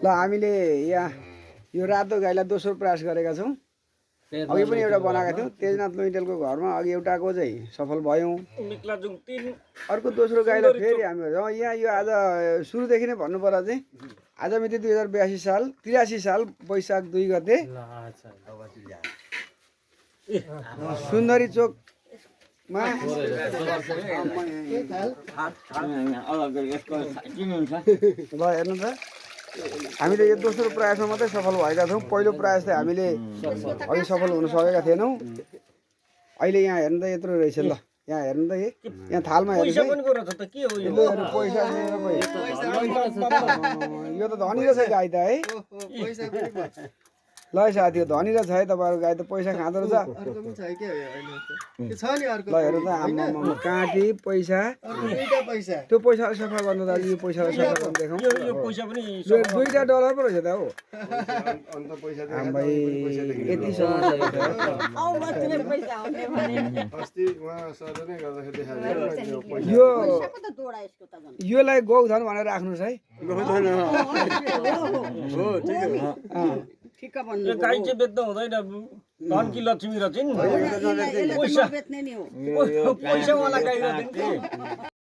ल हामीले यहाँ यो रातो गाईलाई दोस्रो प्रयास गरेका छौँ। अघि पनि एउटा बनाएका थियौँ तेजनाथ लुइटेलको घरमा, अघि एउटाको चाहिँ सफल भयौँ। अर्को दोस्रो गाईलाई फेरि हामी यहाँ यो आज सुरुदेखि नै भन्नुपर्दा चाहिँ आज मिति 2082 साल 83 साल वैशाख 2 गते सुन्दरी चोकमा ल हेर्नु त हामीले यो दोस्रो प्रयासमा मात्रै सफल भएका छौँ। पहिलो प्रयास चाहिँ हामीले अघि सफल हुन सकेका थिएनौँ। अहिले यहाँ हेर्नु त यत्रो रहेछ। ल यहाँ हेर्नु त यहाँ थालमा हेर्नु पैसा यो त धनी रहेछ गाई त है। ल साथी धनी रहेछ है तपाईँहरूको गाई त पैसा खाँदो रहेछ। ल हेर्नु त आम्मामा काँटी पैसा त्यो पैसालाई सफा गर्नु दाजु यो पैसालाई सफा गर्नु देखाउँ। $2 पो रहेछ त हो भाइ यति समस्या योलाई गौधन भनेर राख्नुहोस् है। गाई चाहिँ बेच्दा हुँदैन धनकी लक्ष्मी र चाहिँ पैसावाला गाई र